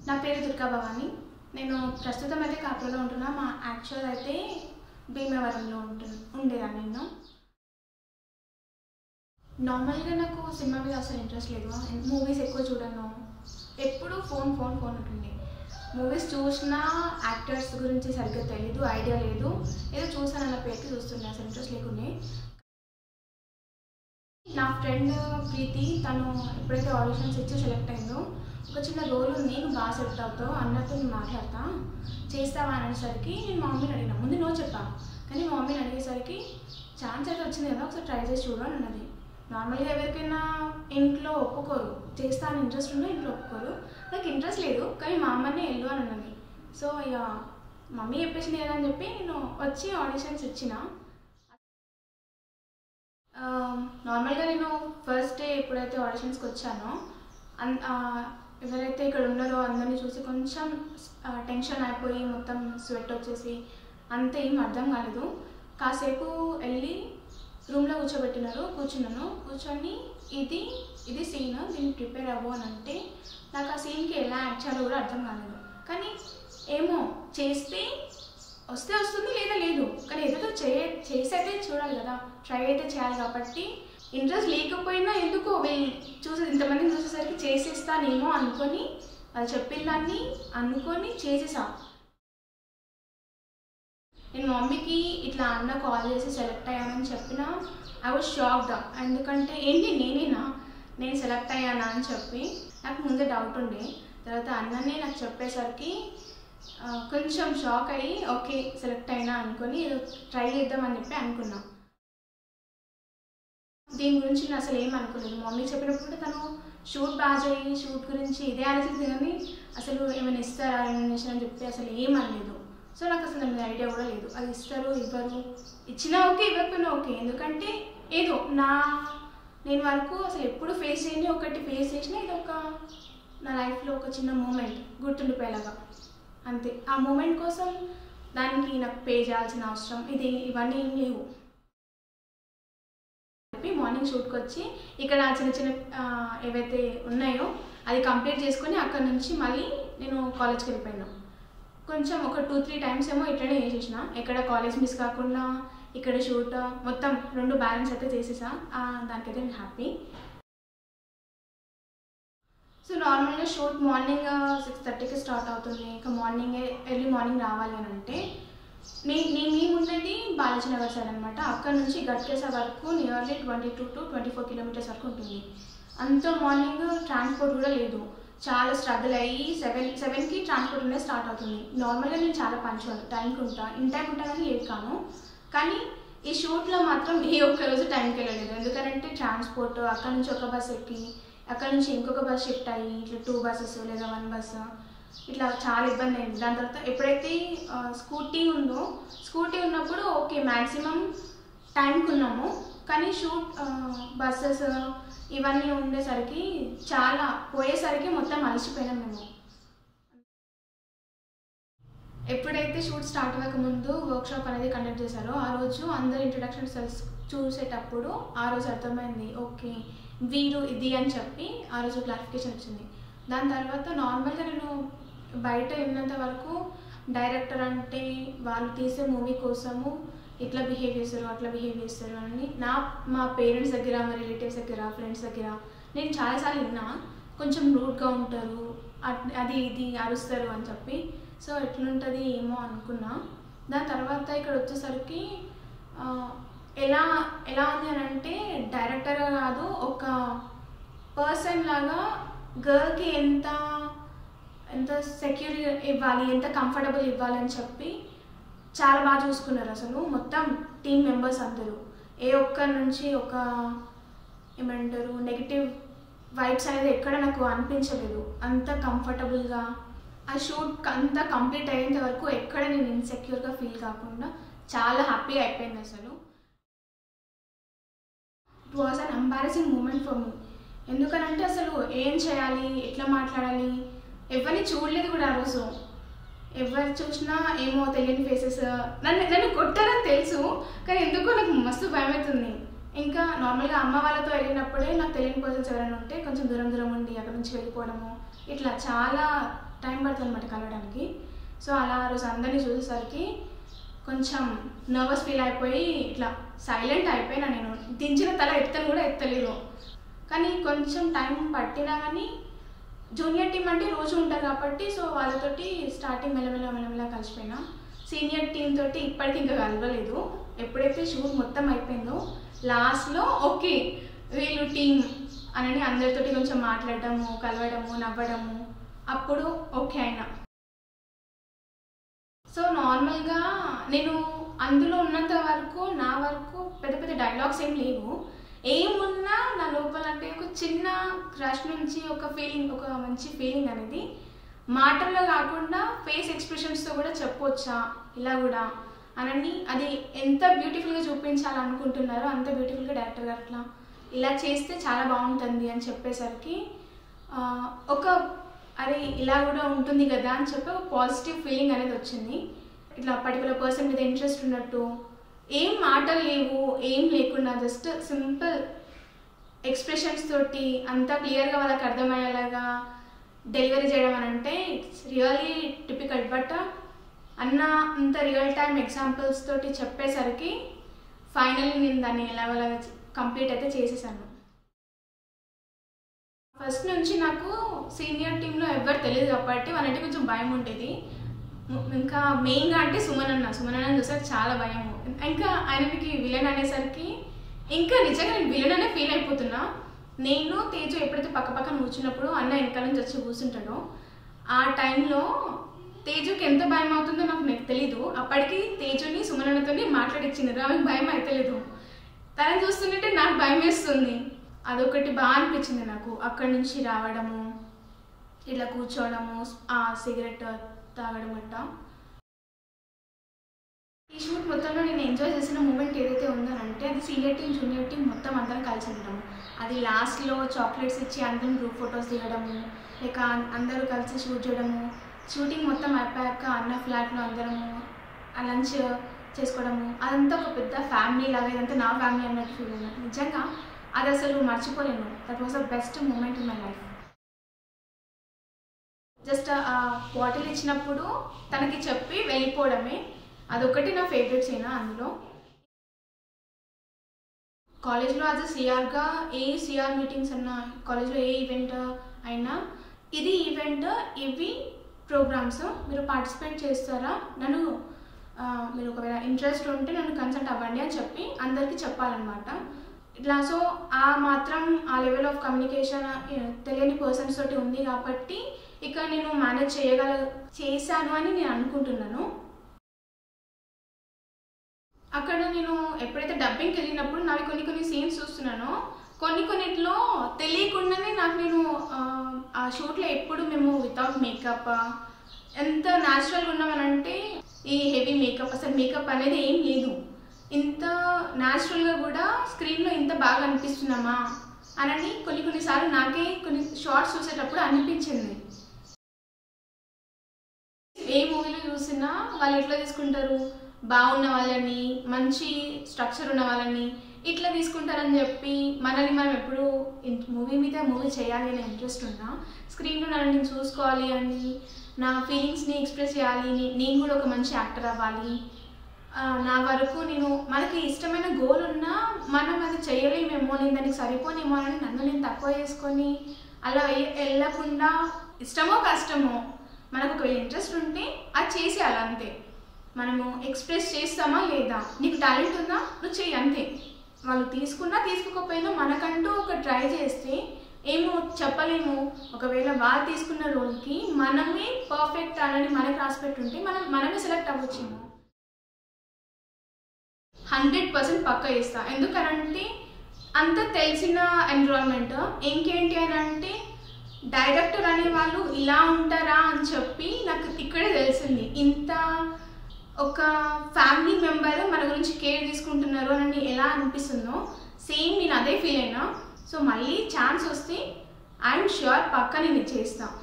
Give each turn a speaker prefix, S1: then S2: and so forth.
S1: నా పేరు దుర్గా భవాని. నేను ప్రస్తుతం అయితే కాపులో ఉంటున్నా. మా యాక్చువల్ అయితే భీమవరంలో ఉండేదాన్ని నేను. నార్మల్గా నాకు సినిమా మీద అసలు ఇంట్రెస్ట్ లేదు. మూవీస్ ఎక్కువ చూడను. ఎప్పుడు ఫోన్ ఉంటుంది. మూవీస్ చూసినా యాక్టర్స్ గురించి సరిగ్గా తెలీదు, ఐడియా లేదు. ఏదో చూసానన్న పేరుకి చూస్తుండే, అసలు ఇంట్రెస్ట్ లేకుండే. నా ఫ్రెండ్ ప్రీతి, తను ఎప్పుడైతే ఆడిషన్స్ ఇచ్చి సెలెక్ట్ అయిందో, ఒక చిన్న రోల్ ఉంది, నువ్వు బాగా సెలెక్ట్ అవుతావు అన్నట్టు నేను మాట్లాడతా, చేస్తావా అనేసరికి నేను మా మమ్మీని అడిగినా. ముందు నో చెప్పాను, కానీ మా మమ్మీని అడిగేసరికి ఛాన్స్ అయితే వచ్చింది కదా, ఒకసారి ట్రై చేసి చూడు అని అన్నది. నార్మల్గా ఎవరికైనా ఇంట్లో ఒప్పుకోరు, చేస్తా అని ఇంట్రెస్ట్ ఉన్నా ఇంట్లో ఒప్పుకోరు. నాకు ఇంట్రెస్ట్ లేదు, కానీ మా అమ్మనే వెళ్ళు అని అన్నది. సో ఇక మమ్మీ చెప్పేసింది కదా అని చెప్పి నేను వచ్చి ఆడిషన్స్ ఇచ్చిన. నార్మల్గా నేను ఫస్ట్ డే ఎప్పుడైతే ఆడిషన్స్కి వచ్చానో ఎవరైతే ఇక్కడ ఉన్నారో అందరినీ చూసి కొంచెం టెన్షన్ అయిపోయి మొత్తం స్వెట్ వచ్చేసి అంతే, ఏం అర్థం కాలేదు. కాసేపు వెళ్ళి రూమ్లో కూర్చున్నాను. కూర్చొని ఇది సీన్, దీన్ని ప్రిపేర్ అవ్వు అని అంటే నాకు ఆ సీన్కి ఎలా యాక్ట్ చేయాలో కూడా అర్థం కాలేదు. కానీ ఏమో చేస్తే వస్తే వస్తుంది, లేదా లేదు. కానీ ఏదో చేసి అయితే చూడాలి కదా, ట్రై అయితే చేయాలి. కాబట్టి ఇంట్రెస్ట్ లేకపోయినా ఎందుకో ఇంతమందిని చూసేసరికి చేసేస్తానేమో అనుకొని, వాళ్ళు చెప్పిన దాన్ని అనుకొని చేసేసా. నేను మమ్మీకి ఇట్లా అన్న కాల్ చేసి సెలెక్ట్ అయ్యానని చెప్పినా ఐ వాజ్ షాక్డ్. ఎందుకంటే ఏంటి నేను సెలెక్ట్ అయ్యానా అని చెప్పి నాకు ముందే డౌట్ ఉండే. తర్వాత అన్ననే నాకు చెప్పేసరికి కొంచెం షాక్ అయ్యి ఓకే సెలెక్ట్ అయినా అనుకొని ఏదో ట్రై చేద్దామని చెప్పి అనుకున్నా. దీని గురించి నేను అసలు ఏమనుకోలేదు. మమ్మీకి చెప్పినప్పుడు కూడా తను షూట్ బాగా చేయి, షూట్ గురించి ఇదే ఆలోచించింది, కానీ అసలు ఏమైనా ఇస్తారా రెమ్యునరేషన్ అని చెప్పి అసలు ఏమనలేదు. సో నాకు అసలు దాని ఐడియా కూడా లేదు, అది ఇస్తారు ఇవ్వరు, ఇచ్చినా ఓకే ఇవ్వకపోయినా ఓకే. ఎందుకంటే ఏదో నేను వరకు అసలు ఎప్పుడు ఫేస్ చేయని ఒకటి ఫేస్ చేసినా ఇది ఒక నా లైఫ్లో ఒక చిన్న మూమెంట్ గుర్తుండిపోయేలాగా అంతే. ఆ మూమెంట్ కోసం దానికి నాకు పే చేయాల్సిన అవసరం ఇవన్నీ ఏం లేవు. మార్నింగ్ షూట్కి వచ్చి ఇక్కడ చిన్న ఏవైతే ఉన్నాయో అది కంప్లీట్ చేసుకొని అక్కడ నుంచి మళ్ళీ నేను కాలేజ్కి వెళ్ళిపోయాను. కొంచెం ఒక 2-3 టైమ్స్ ఏమో ఇట్లనే చేసేసిన, ఎక్కడ కాలేజ్ మిస్ కాకుండా ఇక్కడ షూట్ మొత్తం 2 బ్యాలెన్స్ అయితే చేసేసా. దానికైతే నేను హ్యాపీ. సో నార్మల్గా షూట్ మార్నింగ్ 6:30కి స్టార్ట్ అవుతుంది. ఇంకా ఎర్లీ మార్నింగ్ రావాలి అని అంటే మేము ఉండేది బాలాజీ నగర్ సైడ్ అనమాట. అక్కడ నుంచి గట్కేసా వరకు నియర్లీ 22 to 24 కిలోమీటర్స్ వరకు ఉంటుంది. అంత మార్నింగ్ ట్రాన్స్పోర్ట్ కూడా లేదు, చాలా స్ట్రగుల్ అయ్యి 7కి ట్రాన్స్పోర్ట్ అనేది స్టార్ట్ అవుతుంది. నార్మల్గా నేను చాలా పంచువల్ టైంకి ఉంటా, ఇన్ టైం ఉంటా కానీ లేట్ కాను. కానీ ఈ షూట్లో మాత్రం ఏ ఒక్కరోజు టైంకి వెళ్ళలేదు. ఎందుకంటే ట్రాన్స్పోర్ట్ అక్కడ నుంచి ఒక బస్ ఎక్కి అక్కడ నుంచి ఇంకొక బస్ షిఫ్ట్ అయ్యి ఇట్లా 2 బస్సెస్ లేదా 1 బస్ ఇట్లా చాలా ఇబ్బంది అయింది. దాని తర్వాత ఎప్పుడైతే స్కూటీ ఉన్నప్పుడు ఓకే మ్యాక్సిమం టైంకి ఉన్నాము. కానీ బస్సెస్ ఇవన్నీ ఉండేసరికి చాలా పోయేసరికి మొత్తం అలసిపోయినాం మేము. ఎప్పుడైతే షూట్ స్టార్ట్ అవ్వకముందు వర్క్షాప్ అనేది కండక్ట్ చేశారో ఆ రోజు అందరు ఇంట్రడక్షన్ సెల్స్ చూసేటప్పుడు ఆ రోజు అర్థమైంది ఓకే వీరు ఇది అని చెప్పి ఆ రోజు క్లారిఫికేషన్ వచ్చింది. దాని తర్వాత నార్మల్గా నేను బయట విన్నంత వరకు డైరెక్టర్ అంటే వాళ్ళు తీసే మూవీ కోసము ఇట్లా బిహేవ్ చేస్తారు అట్లా బిహేవ్ చేస్తారు అని మా పేరెంట్స్ దగ్గర, మా రిలేటివ్స్ దగ్గర, ఫ్రెండ్స్ దగ్గర నేను చాలాసార్లు విన్నా. కొంచెం రూడ్గా ఉంటారు, అది ఇది అరుస్తారు అని చెప్పి. సో ఎట్లుంటుంది ఏమో అనుకున్నా. దాని తర్వాత ఇక్కడ వచ్చేసరికి ఎలా ఉంది అని అంటే డైరెక్టర్ కాదు, ఒక పర్సన్ లాగా గర్ల్కి ఎంత సెక్యూర్ ఇవ్వాలి, ఎంత కంఫర్టబుల్ ఇవ్వాలి అని చెప్పి చాలా బాగా చూసుకున్నారు. అసలు మొత్తం టీమ్ మెంబర్స్ అందరూ ఏ ఒక్కరి నుంచి ఒక ఏమంటారు నెగిటివ్ వైబ్స్ అనేది ఎక్కడ నాకు అనిపించలేదు. అంత కంఫర్టబుల్గా ఆ షూట్ అంతా కంప్లీట్ అయ్యేంత వరకు ఎక్కడ నేను ఇన్సెక్యూర్గా ఫీల్ కాకుండా చాలా హ్యాపీగా అయిపోయింది. అసలు it was an embarrassing moment for me. ఎందుకనంటే అసలు ఏం చేయాలి, ఎట్లా మాట్లాడాలి, ఎవరిని చూడలేదు కూడా ఆ రోజు. ఎవరు చూసినా ఏమో తెలియని ఫేసెస్, నన్ను కొట్టారని తెలుసు కానీ ఎందుకో నాకు మస్తు భయం అవుతుంది. ఇంకా నార్మల్గా అమ్మ వాళ్ళతో వెళ్ళినప్పుడే నాకు తెలియని పర్సన్స్ ఎవరైనా ఉంటే కొంచెం దూరం ఉండి అక్కడ నుంచి వెళ్ళిపోవడము, ఇట్లా చాలా టైం పడుతుంది అనమాట కలవడానికి. సో అలా ఆ రోజు అందరినీ చూసేసరికి కొంచెం నర్వస్ ఫీల్ అయిపోయి ఇట్లా సైలెంట్ అయిపోయినా. నేను దించిన తల ఎత్తను కూడా ఎత్తలేదు. కానీ కొంచెం టైం పట్టినా కానీ జూనియర్ టీం అంటే రోజు ఉంటారు కాబట్టి సో వాళ్ళతోటి స్టార్టింగ్ మెల్లమెల్ల కలిసిపోయినా. సీనియర్ టీం తోటి ఇప్పటికి ఇంకా కలవలేదు. ఎప్పుడైతే షూట్ మొత్తం అయిపోయిందో లాస్ట్లో ఓకే వీళ్ళు టీం అని అందరితోటి కొంచెం మాట్లాడటము, కలవడము, నవ్వడము, అప్పుడు ఓకే అయినా. సో నార్మల్గా నేను అందులో ఉన్నంత వరకు నా వరకు పెద్ద పెద్ద డైలాగ్స్ ఏం లేవు. ఏమున్నా నా లోపల అంటే ఒక చిన్న క్రష్ నుంచి ఒక ఫీలింగ్, ఒక మంచి ఫీలింగ్ అనేది మాటల్లో కాకుండా ఫేస్ ఎక్స్ప్రెషన్స్తో కూడా చెప్పొచ్చా ఇలా కూడా అని, అది ఎంత బ్యూటిఫుల్గా చూపించాలనుకుంటున్నారో అంత బ్యూటిఫుల్గా డైరెక్టర్ గారు అట్లా ఇలా చేస్తే చాలా బాగుంటుంది అని చెప్పేసరికి ఒక అరే ఇలా కూడా ఉంటుంది కదా అని చెప్పి ఒక పాజిటివ్ ఫీలింగ్ అనేది వచ్చింది. ఇట్లా పర్టికులర్ పర్సన్ మీద ఇంట్రెస్ట్ ఉన్నట్టు, ఏం మాటలు లేవు, ఏం లేకుండా జస్ట్ సింపుల్ ఎక్స్ప్రెషన్స్ తోటి అంతా క్లియర్గా వాళ్ళకి అర్థమయ్యేలాగా డెలివరీ చేయడం అని అంటే ఇట్స్ రియల్లీ టిపికల్. బట్ అన్న అంత రియల్ టైమ్ ఎగ్జాంపుల్స్ తోటి చెప్పేసరికి ఫైనల్లీ నేను దాన్ని ఎలాగోలా కంప్లీట్ అయితే చేసేసాను. ఫస్ట్ నుంచి నాకు సీనియర్ టీంలో ఎవరు తెలియదు కాబట్టి వాళ్ళంటే కొంచెం భయం ఉండేది. ఇంకా మెయిన్గా అంటే సుమన్ అన్న చూసాక చాలా భయము. ఇంకా ఆయనకి విలన్ అనేసరికి ఇంకా నిజంగా నేను విలన్ అనే ఫీల్ అయిపోతున్నా. నేను తేజు ఎప్పుడైతే పక్కన కూర్చున్నప్పుడు అన్న వెనకాల నుంచి వచ్చి కూర్చుంటాడో ఆ టైంలో తేజుకి ఎంత భయం అవుతుందో నాకు తెలీదు. అప్పటికి తేజుని సుమనన్నతో మాట్లాడిచ్చింది, ఆమెకు భయం అయితే లేదు. తనని చూస్తుంటే నాకు భయం వేస్తుంది. అదొకటి బాగా అనిపించింది నాకు. అక్కడి నుంచి రావడము, ఇలా కూర్చోవడము, ఆ సిగరెట్ తాగడం అట్ట. ఈ షూట్ మొత్తంలో నేను ఎంజాయ్ చేసిన మూమెంట్ ఏదైతే ఉందనంటే అది సీనియర్ టీం జూనియర్ టీం మొత్తం అందరం కలిసి ఉండడము. అది లాస్ట్లో చాక్లెట్స్ ఇచ్చి అందరం గ్రూప్ ఫొటోస్ దిగడము, లేక అందరూ కలిసి షూట్ చేయడము, షూటింగ్ మొత్తం అయిపోయాక అన్న ఫ్లాట్లో అందరము లంచ్ చేసుకోవడము, అదంతా ఒక పెద్ద ఫ్యామిలీ లాగా, ఇదంతా నా ఫ్యామిలీ అన్నట్టు ఫీల్ అయ్యాను. నిజంగా అది అసలు మర్చిపోలేను. That was the best moment in my life. Just ఆ బాటిల్ ఇచ్చినప్పుడు తనకి చెప్పి వెళ్ళిపోవడమే, అదొకటి నా ఫేవరెట్ సీన్. అందులో కాలేజ్లో యాజ్ అ సిఆర్గా ఏ సిఆర్ మీటింగ్స్ అన్నా, కాలేజ్లో ఏ ఈవెంట్ అయినా, ఇది ఈవెంట్, ఇవి ప్రోగ్రామ్స్, మీరు పార్టిసిపేట్ చేస్తారా, నన్ను మీరు ఒకవేళ ఇంట్రెస్ట్ ఉంటే నన్ను కన్సల్ట్ అవ్వండి అని చెప్పి అందరికీ చెప్పాలన్నమాట. ఇట్లా సో ఆ మాత్రం ఆ లెవెల్ ఆఫ్ కమ్యూనికేషన్ తెలియని పర్సన్స్ తోటి ఉంది కాబట్టి ఇక నేను మేనేజ్ చేశాను అని నేను అనుకుంటున్నాను. అక్కడ నేను ఎప్పుడైతే డబ్బింగ్కి వెళ్ళినప్పుడు నావి కొన్ని సీన్స్ చూస్తున్నానో కొన్నిట్లో తెలియకుండానే నాకు నేను ఆ షూట్లో ఎప్పుడు మేము వితౌట్ మేకప్ ఎంత న్యాచురల్గా ఉన్నామనంటే ఈ హెవీ మేకప్, అసలు మేకప్ అనేది ఏం లేదు. ఇంత న్యాచురల్గా కూడా స్క్రీన్లో ఇంత బాగా అనిపిస్తున్నామా అని కొన్నిసార్లు నాకే కొన్ని షార్ట్స్ చూసేటప్పుడు అనిపించింది. ఏ మూవీలో చూసినా వాళ్ళు ఎట్లా తీసుకుంటారు, బాగున్న వాళ్ళని, మంచి స్ట్రక్చర్ ఉన్న వాళ్ళని ఇట్లా తీసుకుంటారని చెప్పి మనల్ని మనం ఎప్పుడు మూవీ చేయాలి అనే ఇంట్రెస్ట్ ఉన్నా, స్క్రీన్లో నన్ను చూసుకోవాలి అని, నా ఫీలింగ్స్ని ఎక్స్ప్రెస్ చేయాలి, నేను కూడా ఒక మంచి యాక్టర్ అవ్వాలి, నా వరకు మనకి ఇష్టమైన గోల్ ఉన్నా మనం అది చేయలేమేమో, నేను దానికి సరిపోనేమో అని నన్ను నేను తక్కువ చేసుకొని అలా వెళ్ళకుండా ఇష్టమో కష్టమో మనకు ఒకవేళ ఇంట్రెస్ట్ ఉంటే అది చేసేయాలి అంతే. మనము ఎక్స్ప్రెస్ చేస్తామా లేదా, నీకు టాలెంట్ ఉందా నువ్వు చెయ్యి అంతే. వాళ్ళు తీసుకున్నా తీసుకోకపోయినా మనకంటూ ఒక ట్రై చేస్తే ఏమో చెప్పలేము. ఒకవేళ వాళ్ళు తీసుకున్న రోల్కి మనమే పర్ఫెక్ట్ అని మనకు రాసిపెట్టుంటే మనమే సెలెక్ట్ అవ్వచ్చేమో. 100% పక్కా చేస్తా. ఎందుకనంటే అంత తెలిసిన ఎన్విరాన్మెంట్. ఇంకేంటి అని అంటే డైరెక్టర్ అనే వాళ్ళు ఇలా ఉంటారా అని చెప్పి నాకు ఇక్కడే తెలిసింది. ఇంత ఒక ఫ్యామిలీ మెంబర్ మన గురించి కేర్ తీసుకుంటున్నారు అని ఎలా అనిపిస్తుందో సేమ్ నేను అదే ఫీల్ అయినా. సో మళ్ళీ ఛాన్స్ వస్తే ఐఎమ్ ష్యూర్ పక్కా నేను చేస్తాను.